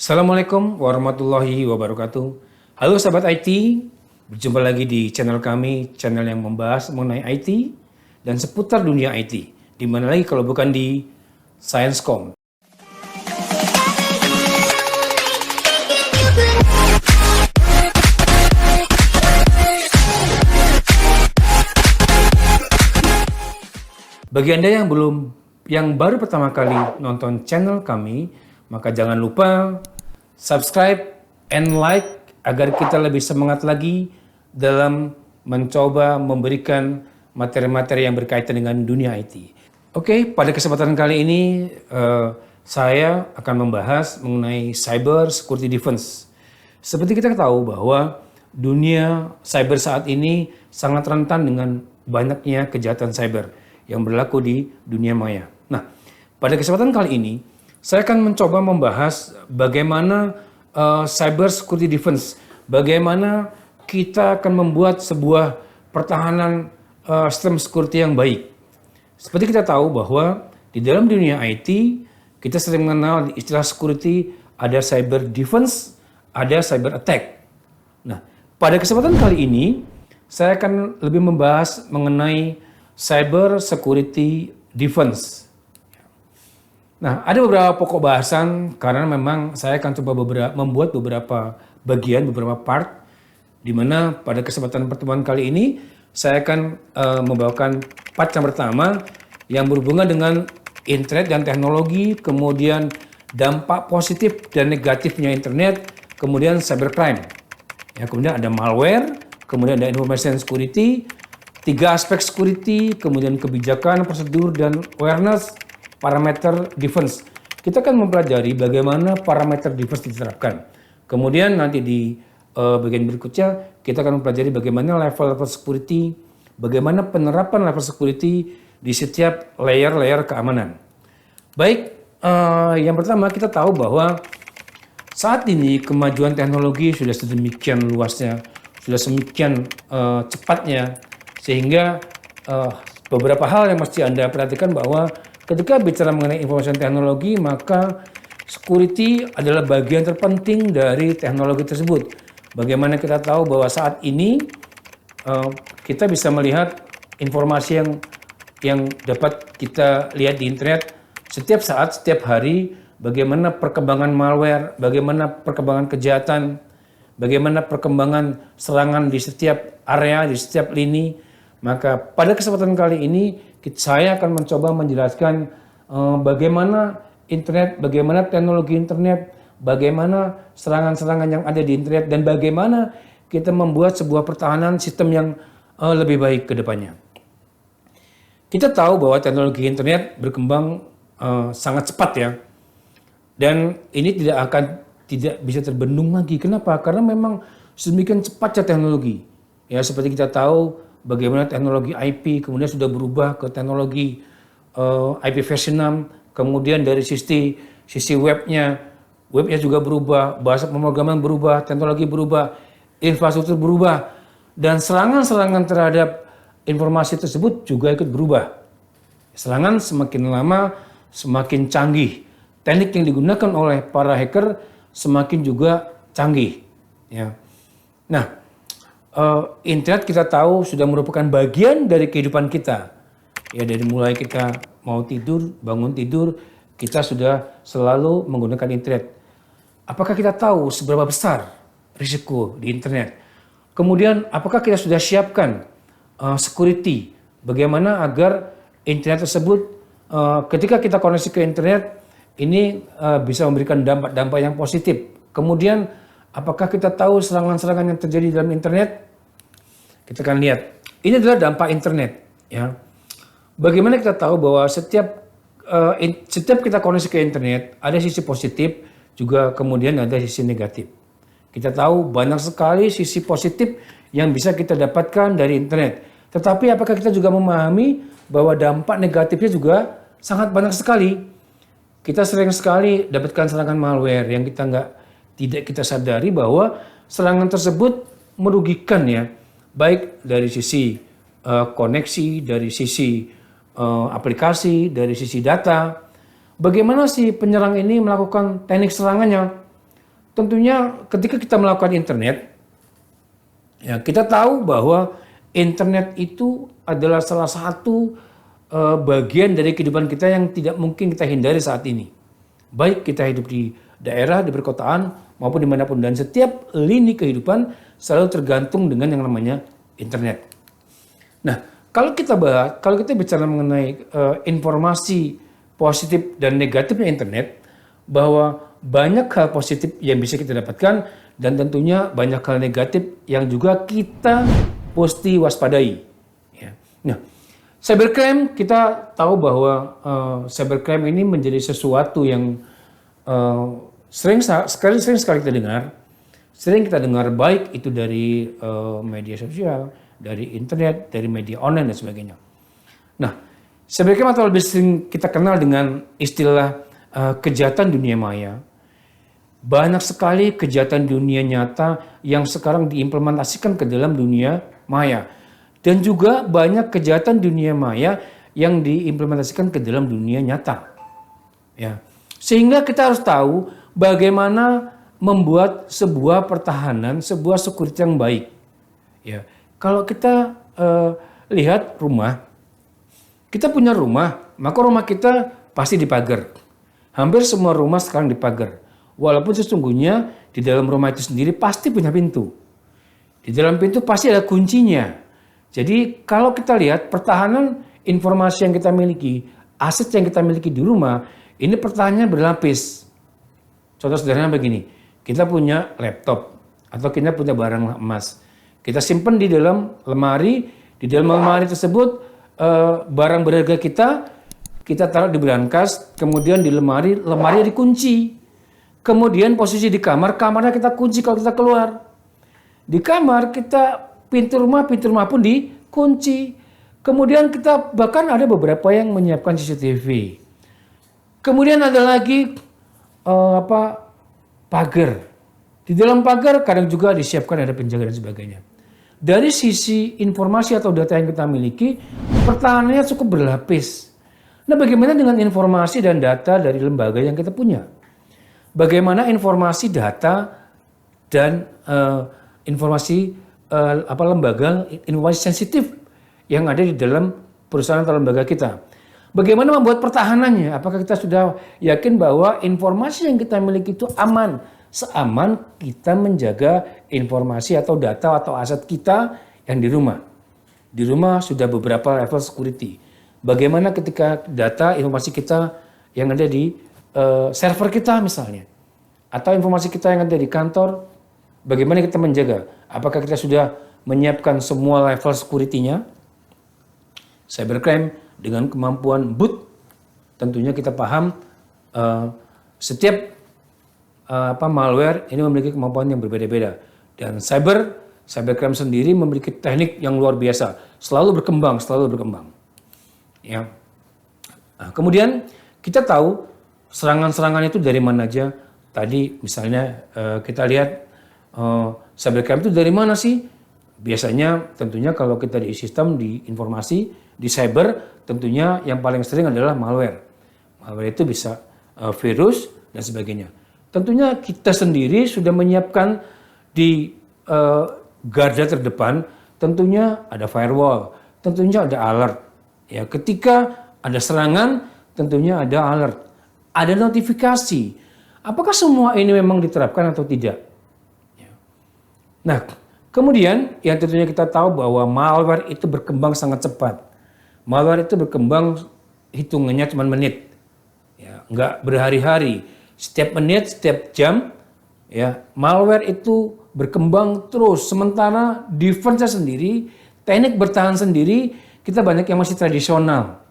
Assalamualaikum warahmatullahi wabarakatuh. Halo sahabat IT, berjumpa lagi di channel kami, channel yang membahas mengenai IT dan seputar dunia IT. Di mana lagi kalau bukan di Sciencecom. Bagi Anda yang baru pertama kali nonton channel kami, maka jangan lupa subscribe and like agar kita lebih semangat lagi dalam mencoba memberikan materi-materi yang berkaitan dengan dunia IT. Oke, pada kesempatan kali ini saya akan membahas mengenai cyber security defense. Seperti kita tahu bahwa dunia cyber saat ini sangat rentan dengan banyaknya kejahatan cyber yang berlaku di dunia maya. Nah, pada kesempatan kali ini saya akan mencoba membahas bagaimana cyber security defense, bagaimana kita akan membuat sebuah pertahanan sistem security yang baik. Seperti kita tahu bahwa di dalam dunia IT, kita sering mengenal istilah security, ada cyber defense, ada cyber attack. Nah, pada kesempatan kali ini, saya akan lebih membahas mengenai cyber security defense. Nah, ada beberapa pokok bahasan karena memang saya akan coba membuat beberapa bagian, beberapa part, di mana pada kesempatan pertemuan kali ini saya akan membawakan part yang pertama yang berhubungan dengan internet dan teknologi, kemudian dampak positif dan negatifnya internet, kemudian cybercrime. Ya, kemudian ada malware, kemudian ada information security, 3 aspek security, kemudian kebijakan, prosedur, dan awareness, parameter defense. Kita akan mempelajari bagaimana parameter defense diterapkan. Kemudian nanti di bagian berikutnya, kita akan mempelajari bagaimana level-level security, bagaimana penerapan level security di setiap layer-layer keamanan. Baik, yang pertama kita tahu bahwa saat ini kemajuan teknologi sudah sedemikian luasnya, sudah sedemikian cepatnya, sehingga beberapa hal yang mesti Anda perhatikan bahwa ketika bicara mengenai informasi teknologi, maka security adalah bagian terpenting dari teknologi tersebut. Bagaimana kita tahu bahwa saat ini kita bisa melihat informasi yang dapat kita lihat di internet setiap saat, setiap hari, bagaimana perkembangan malware, bagaimana perkembangan kejahatan, bagaimana perkembangan serangan di setiap area, di setiap lini. Maka pada kesempatan kali ini saya akan mencoba menjelaskan bagaimana internet, bagaimana teknologi internet, bagaimana serangan-serangan yang ada di internet, dan bagaimana kita membuat sebuah pertahanan sistem yang lebih baik ke depannya. Kita tahu bahwa teknologi internet berkembang sangat cepat ya, dan ini tidak bisa terbendung lagi. Kenapa? Karena memang sedemikian cepatnya teknologi. Ya, seperti kita tahu bagaimana teknologi IP kemudian sudah berubah ke teknologi IPv6, kemudian dari sisi webnya juga berubah, bahasa pemrograman berubah, teknologi berubah, infrastruktur berubah, dan serangan-serangan terhadap informasi tersebut juga ikut berubah. Serangan semakin lama semakin canggih, teknik yang digunakan oleh para hacker semakin juga canggih. Ya. Nah, internet kita tahu sudah merupakan bagian dari kehidupan kita. Ya, dari mulai kita mau tidur, bangun tidur, kita sudah selalu menggunakan internet. Apakah kita tahu seberapa besar risiko di internet? Kemudian, apakah kita sudah siapkan security? Bagaimana agar internet tersebut, ketika kita koneksi ke internet, ini bisa memberikan dampak-dampak yang positif. Kemudian, apakah kita tahu serangan-serangan yang terjadi dalam internet? Kita akan lihat. Ini adalah dampak internet. Ya. Bagaimana kita tahu bahwa setiap kita koneksi ke internet, ada sisi positif, juga kemudian ada sisi negatif. Kita tahu banyak sekali sisi positif yang bisa kita dapatkan dari internet. Tetapi apakah kita juga memahami bahwa dampak negatifnya juga sangat banyak sekali? Kita sering sekali dapatkan serangan malware yang tidak kita sadari bahwa serangan tersebut merugikan ya, baik dari sisi koneksi, dari sisi aplikasi, dari sisi data. Bagaimana si penyerang ini melakukan teknik serangannya? tentunya ketika kita melakukan internet, ya kita tahu bahwa internet itu adalah salah satu bagian dari kehidupan kita yang tidak mungkin kita hindari saat ini. Baik kita hidup di daerah, di perkotaan, maupun dimanapun. Dan setiap lini kehidupan selalu tergantung dengan yang namanya internet. Nah, kalau kita bicara mengenai informasi positif dan negatifnya internet, bahwa banyak hal positif yang bisa kita dapatkan dan tentunya banyak hal negatif yang juga kita mesti waspadai. Ya. Nah, cybercrime kita tahu bahwa cybercrime ini menjadi sesuatu yang sering sekali kita dengar. Sering kita dengar baik itu dari media sosial, dari internet, dari media online dan sebagainya. Nah, cybercrime atau lebih sering kita kenal dengan istilah kejahatan dunia maya. Banyak sekali kejahatan dunia nyata yang sekarang diimplementasikan ke dalam dunia maya. Dan juga banyak kejahatan dunia maya yang diimplementasikan ke dalam dunia nyata. Ya. Sehingga kita harus tahu bagaimana membuat sebuah pertahanan, sebuah security yang baik. Ya. Kalau kita lihat rumah, kita punya rumah, maka rumah kita pasti dipagar. Hampir semua rumah sekarang dipagar. Walaupun sesungguhnya di dalam rumah itu sendiri pasti punya pintu. Di dalam pintu pasti ada kuncinya. Jadi kalau kita lihat pertahanan informasi yang kita miliki, aset yang kita miliki di rumah, ini pertahanannya berlapis. Contoh sederhana begini, kita punya laptop atau kita punya barang emas. Kita simpan di dalam lemari tersebut barang berharga kita taruh di brankas, kemudian di lemari dikunci. Kemudian posisi di kamarnya kita kunci kalau kita keluar. Di kamar kita pintu rumah pun dikunci. Kemudian kita bahkan ada beberapa yang menyiapkan CCTV. Kemudian ada lagi pagar. Di dalam pagar kadang juga disiapkan ada penjaga dan sebagainya. Dari sisi informasi atau data yang kita miliki, pertahanannya cukup berlapis. Nah, bagaimana dengan informasi dan data dari lembaga yang kita punya? Bagaimana informasi data dan informasi lembaga informasi sensitif yang ada di dalam perusahaan atau lembaga kita? Bagaimana membuat pertahanannya? Apakah kita sudah yakin bahwa informasi yang kita miliki itu aman? Seaman kita menjaga informasi atau data atau aset kita yang di rumah. Di rumah sudah beberapa level security. Bagaimana ketika data informasi kita yang ada di server kita misalnya, atau informasi kita yang ada di kantor, bagaimana kita menjaga? Apakah kita sudah menyiapkan semua level security-nya? Cybercrime dengan kemampuan boot, tentunya kita paham setiap malware ini memiliki kemampuan yang berbeda-beda. Dan cybercrime sendiri memiliki teknik yang luar biasa, selalu berkembang. Ya. Nah, kemudian kita tahu serangan-serangan itu dari mana aja. Tadi misalnya kita lihat cybercrime itu dari mana sih? Biasanya tentunya kalau kita di sistem, di informasi, di cyber, tentunya yang paling sering adalah malware. Malware itu bisa virus dan sebagainya. Tentunya kita sendiri sudah menyiapkan di garda terdepan, tentunya ada firewall, tentunya ada alert. Ya, ketika ada serangan, tentunya ada alert, ada notifikasi. Apakah semua ini memang diterapkan atau tidak? Ya. Nah, kemudian yang tentunya kita tahu bahwa malware itu berkembang sangat cepat. Malware itu berkembang hitungannya cuma menit, ya, nggak berhari-hari. Setiap menit, setiap jam, ya, malware itu berkembang terus. Sementara defense sendiri, teknik bertahan sendiri, kita banyak yang masih tradisional.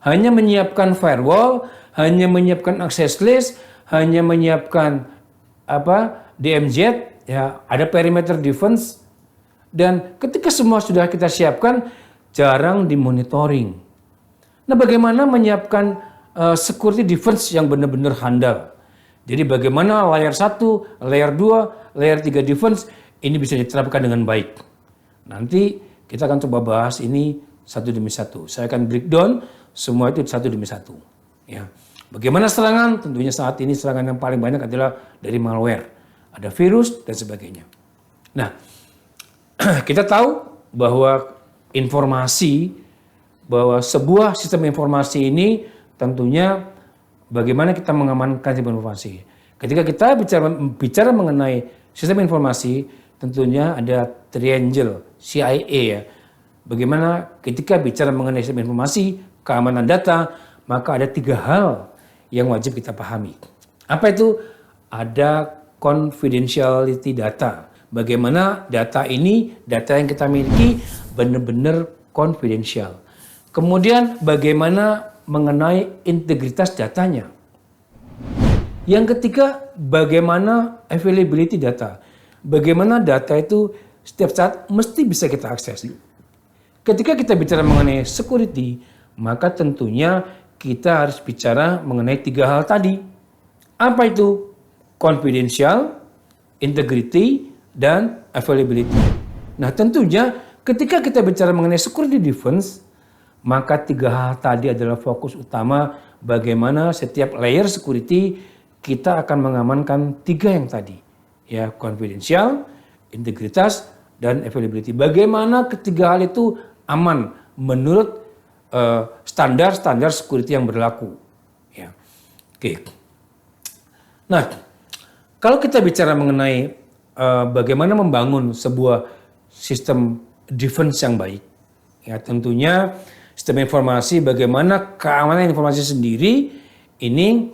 Hanya menyiapkan firewall, hanya menyiapkan access list, hanya menyiapkan DMZ, ya, ada perimeter defense, dan ketika semua sudah kita siapkan, jarang dimonitoring. Nah, bagaimana menyiapkan security defense yang benar-benar handal? Jadi bagaimana layer 1, layer 2, layer 3 defense ini bisa diterapkan dengan baik. Nanti kita akan coba bahas ini satu demi satu. Saya akan breakdown semua itu satu demi satu. Ya. Bagaimana serangan? Tentunya saat ini serangan yang paling banyak adalah dari malware. ada virus, dan sebagainya. Nah, kita tahu bahwa sebuah sistem informasi ini tentunya bagaimana kita mengamankan sistem informasi. Ketika kita bicara mengenai sistem informasi, tentunya ada triangle CIA ya. Bagaimana ketika bicara mengenai sistem informasi, keamanan data, maka ada 3 hal yang wajib kita pahami. Apa itu? Ada confidentiality data. Bagaimana data yang kita miliki benar-benar confidential. Kemudian bagaimana mengenai integritas datanya. Yang ketiga, bagaimana availability data. Bagaimana data itu setiap saat mesti bisa kita akses. Ketika kita bicara mengenai security, maka tentunya kita harus bicara mengenai 3 hal tadi. Apa itu? Confidential, integrity, dan availability. Nah, tentunya ketika kita bicara mengenai security defense, maka 3 hal tadi adalah fokus utama bagaimana setiap layer security kita akan mengamankan 3 yang tadi. Ya, confidential, integritas, dan availability. Bagaimana ketiga hal itu aman menurut standar-standar security yang berlaku. Ya. Oke. Nah, kalau kita bicara mengenai bagaimana membangun sebuah sistem defense yang baik, ya tentunya sistem informasi, bagaimana keamanan informasi sendiri ini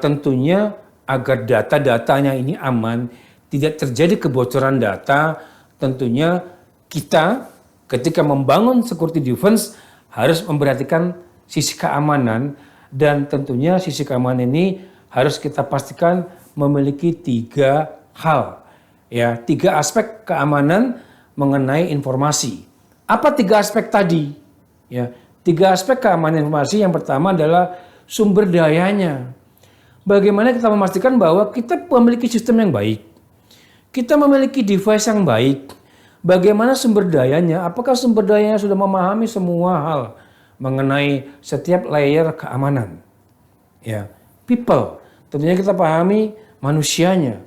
tentunya agar data-datanya ini aman, tidak terjadi kebocoran data. Tentunya kita ketika membangun security defense harus memperhatikan sisi keamanan, dan tentunya sisi keamanan ini harus kita pastikan memiliki 3 hal. Ya, 3 aspek keamanan mengenai informasi. Apa 3 aspek tadi? Ya, 3 aspek keamanan informasi. Yang pertama adalah sumber dayanya. Bagaimana kita memastikan bahwa kita memiliki sistem yang baik, kita memiliki device yang baik. Bagaimana sumber dayanya? Apakah sumber dayanya sudah memahami semua hal mengenai setiap layer keamanan? Ya, people. Tentunya kita pahami manusianya.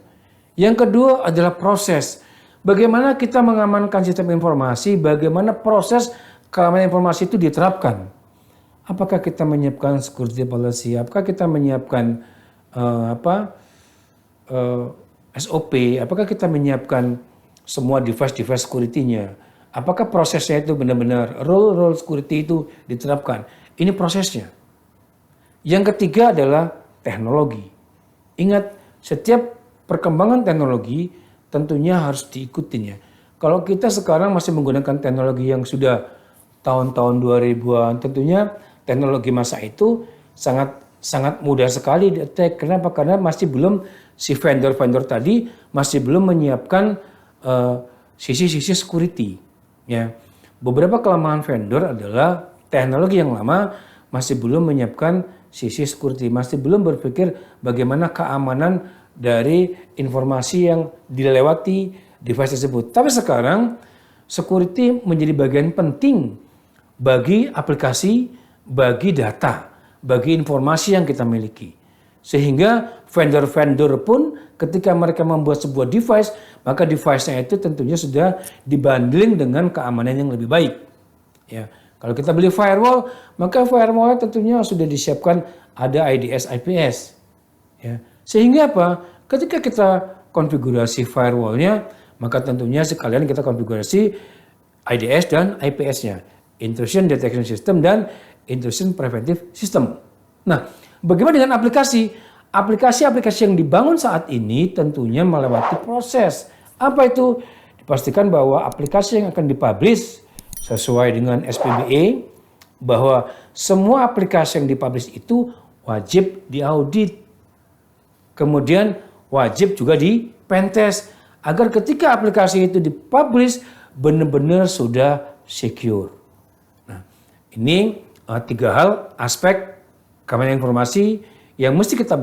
Yang kedua adalah proses. Bagaimana kita mengamankan sistem informasi, bagaimana proses keamanan informasi itu diterapkan. Apakah kita menyiapkan security policy, apakah kita menyiapkan SOP, apakah kita menyiapkan semua device security-nya. Apakah prosesnya itu benar-benar role security itu diterapkan. Ini prosesnya. Yang ketiga adalah teknologi. Ingat, setiap perkembangan teknologi tentunya harus diikutin ya. Kalau kita sekarang masih menggunakan teknologi yang sudah tahun-tahun 2000-an, tentunya teknologi masa itu sangat mudah sekali di-attack. Kenapa? Karena masih belum si vendor-vendor tadi masih belum menyiapkan sisi-sisi security. Ya. Beberapa kelemahan vendor adalah teknologi yang lama masih belum menyiapkan sisi security, masih belum berpikir bagaimana keamanan dari informasi yang dilewati device tersebut. Tapi sekarang security menjadi bagian penting bagi aplikasi, bagi data, bagi informasi yang kita miliki. Sehingga vendor-vendor pun ketika mereka membuat sebuah device, maka device-nya itu tentunya sudah dibundling dengan keamanan yang lebih baik. Ya, kalau kita beli firewall, maka firewall tentunya sudah disiapkan ada IDS, IPS. Ya. Sehingga apa? Ketika kita konfigurasi firewall-nya, maka tentunya sekalian kita konfigurasi IDS dan IPS-nya. Intrusion Detection System dan Intrusion Preventive System. Nah, bagaimana dengan aplikasi? Aplikasi-aplikasi yang dibangun saat ini tentunya melewati proses. Apa itu? Dipastikan bahwa aplikasi yang akan dipublish sesuai dengan SPBE, bahwa semua aplikasi yang dipublish itu wajib diaudit. Kemudian wajib juga di pentest agar ketika aplikasi itu dipublish benar-benar sudah secure. Nah, ini 3 hal aspek keamanan informasi yang mesti kita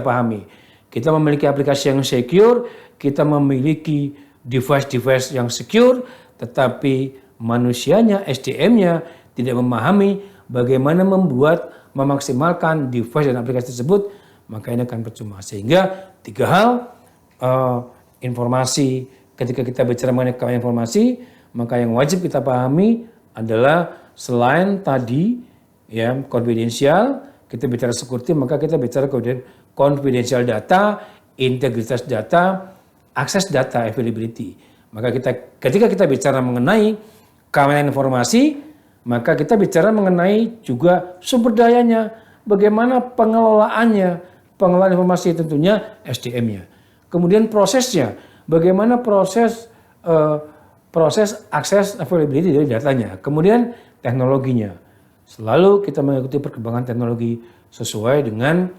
pahami. Kita memiliki aplikasi yang secure, kita memiliki device-device yang secure, tetapi manusianya, SDM-nya tidak memahami bagaimana memaksimalkan device dan aplikasi tersebut, maka ini akan percuma. Sehingga 3 hal, informasi. Ketika kita bicara mengenai keamanan informasi, maka yang wajib kita pahami adalah selain tadi ya confidential, kita bicara security, maka kita bicara confidential data, integritas data, akses data, availability. Maka ketika kita bicara mengenai keamanan informasi, maka kita bicara mengenai juga sumber dayanya, bagaimana pengelolaannya, pengelolaan informasi tentunya SDM-nya. Kemudian prosesnya, bagaimana proses akses availability dari datanya. Kemudian teknologinya. Selalu kita mengikuti perkembangan teknologi sesuai dengan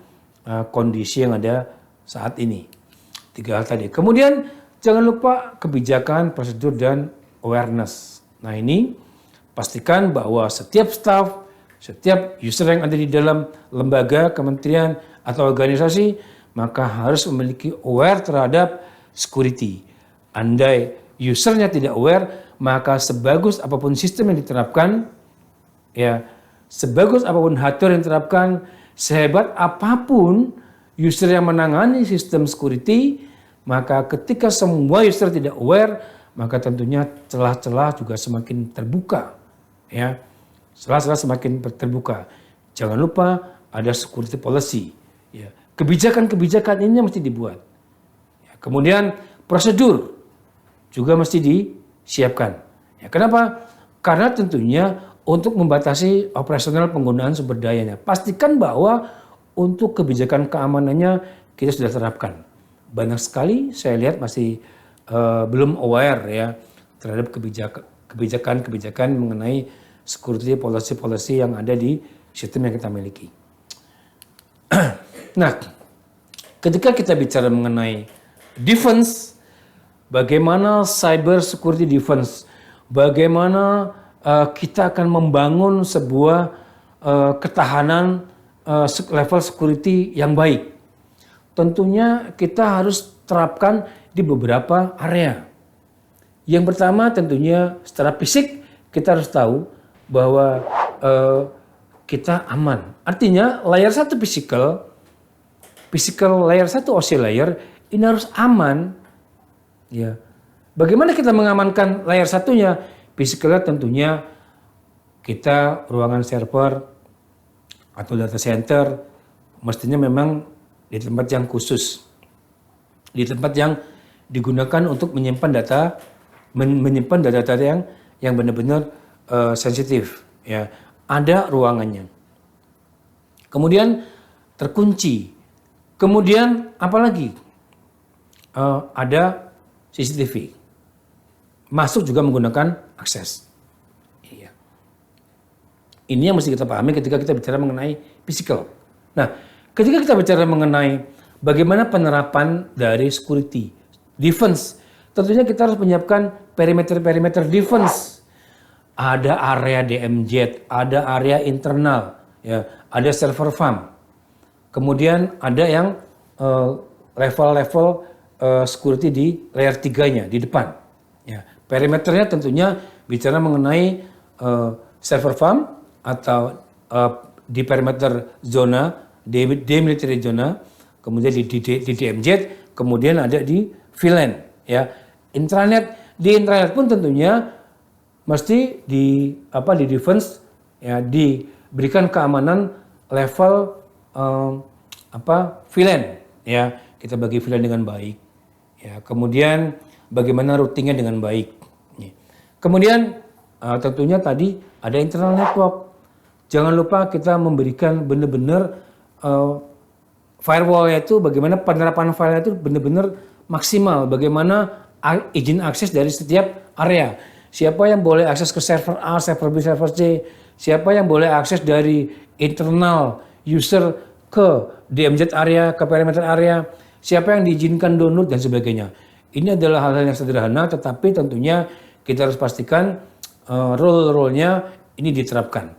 kondisi yang ada saat ini. 3 hal tadi. Kemudian jangan lupa kebijakan, prosedur, dan awareness. Nah ini pastikan bahwa setiap staff, setiap user yang ada di dalam lembaga, kementerian, atau organisasi, maka harus memiliki aware terhadap security. Andai usernya tidak aware, maka sebagus apapun sistem yang diterapkan, ya, sebagus apapun hardware yang diterapkan, sehebat apapun user yang menangani sistem security, maka ketika semua user tidak aware, maka tentunya celah-celah juga semakin terbuka. Ya, celah-celah semakin terbuka. Jangan lupa ada security policy. Ya, kebijakan-kebijakan ini mesti dibuat. Ya, kemudian prosedur juga mesti disiapkan. Ya, kenapa? Karena tentunya untuk membatasi operasional penggunaan sumber dayanya. Pastikan bahwa untuk kebijakan keamanannya kita sudah terapkan. Banyak sekali saya lihat masih belum aware ya terhadap kebijakan-kebijakan mengenai security policy yang ada di sistem yang kita miliki. Nah, ketika kita bicara mengenai defense, bagaimana cyber security defense, bagaimana kita akan membangun sebuah ketahanan level security yang baik. Tentunya kita harus terapkan di beberapa area. Yang pertama tentunya secara fisik kita harus tahu bahwa kita aman. Artinya layer 1 physical layer 1 OC layer ini harus aman. Ya. Bagaimana kita mengamankan layer satunya? Physicalnya tentunya kita ruangan server atau data center mestinya memang di tempat yang khusus, di tempat yang digunakan untuk menyimpan data yang benar-benar sensitif. Ya, ada ruangannya. Kemudian terkunci. Kemudian apalagi? Ada CCTV. Masuk juga menggunakan akses. Iya. Ini yang mesti kita pahami ketika kita bicara mengenai physical. Nah, ketika kita bicara mengenai bagaimana penerapan dari security defense, tentunya kita harus menyiapkan perimeter defense. Ada area DMZ, ada area internal, ya, ada server farm. Kemudian ada yang level-level security di layer 3-nya di depan. Ya, perimeternya tentunya bicara mengenai server farm atau di perimeter zona, demilitarized zona, kemudian di DMZ, kemudian ada di VLAN. Ya, di intranet pun tentunya mesti di defense, ya, diberikan keamanan level VLAN. Ya, kita bagi VLAN dengan baik. Ya, kemudian bagaimana routingnya dengan baik. Kemudian tentunya tadi ada internal network. Jangan lupa kita memberikan benar-benar firewall itu bagaimana penerapan firewall itu benar-benar maksimal. Bagaimana izin akses dari setiap area. Siapa yang boleh akses ke server A, server B, server C. Siapa yang boleh akses dari internal user ke DMZ area, ke perimeter area. Siapa yang diizinkan download dan sebagainya. Ini adalah hal-hal yang sederhana, tetapi tentunya kita harus pastikan role-nya ini diterapkan.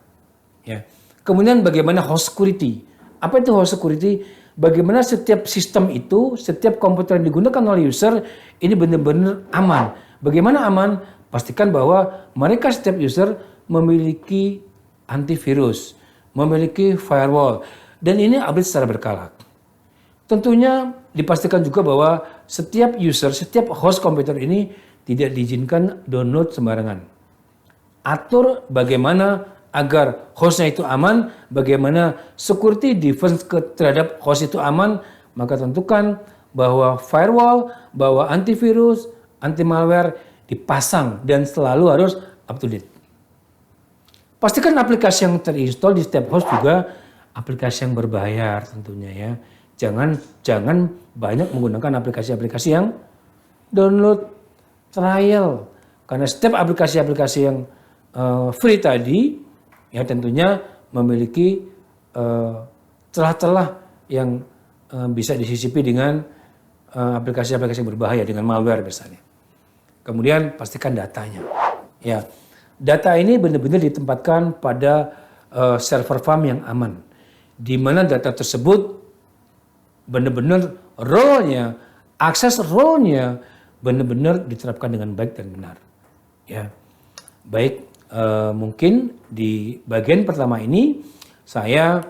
Ya. Kemudian bagaimana host security? Apa itu host security? Bagaimana setiap sistem itu, setiap komputer yang digunakan oleh user ini benar-benar aman. Bagaimana aman? Pastikan bahwa mereka setiap user memiliki antivirus, memiliki firewall, dan ini update secara berkala. Tentunya dipastikan juga bahwa setiap user, setiap host komputer ini tidak diizinkan download sembarangan. Atur bagaimana agar hostnya itu aman, bagaimana security defense terhadap host itu aman, maka tentukan bahwa firewall, bahwa antivirus, anti malware dipasang dan selalu harus up to date. Pastikan aplikasi yang terinstall di setiap host juga aplikasi yang berbayar tentunya ya. Jangan banyak menggunakan aplikasi-aplikasi yang download trial. Karena setiap aplikasi-aplikasi yang free tadi ya tentunya memiliki celah-celah yang bisa disisipi dengan aplikasi-aplikasi berbahaya dengan malware misalnya. Kemudian pastikan datanya. Ya, data ini benar-benar ditempatkan pada server farm yang aman, di mana data tersebut benar-benar role-nya, akses role-nya benar-benar diterapkan dengan baik dan benar. Ya, baik. Mungkin di bagian pertama ini saya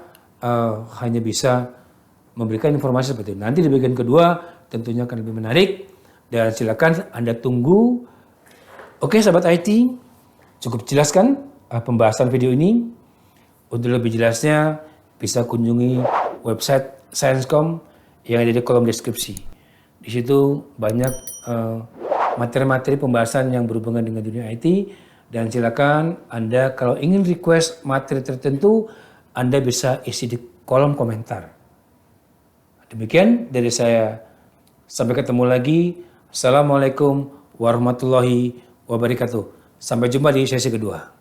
hanya bisa memberikan informasi seperti itu. Nanti di bagian kedua tentunya akan lebih menarik dan silakan Anda tunggu. Oke sahabat IT, cukup jelaskan pembahasan video ini. Untuk lebih jelasnya bisa kunjungi website Sciencecom yang ada di kolom deskripsi. Di situ banyak materi-materi pembahasan yang berhubungan dengan dunia IT. Dan silakan Anda kalau ingin request materi tertentu, Anda bisa isi di kolom komentar. Demikian dari saya. Sampai ketemu lagi. Assalamualaikum warahmatullahi wabarakatuh. Sampai jumpa di sesi kedua.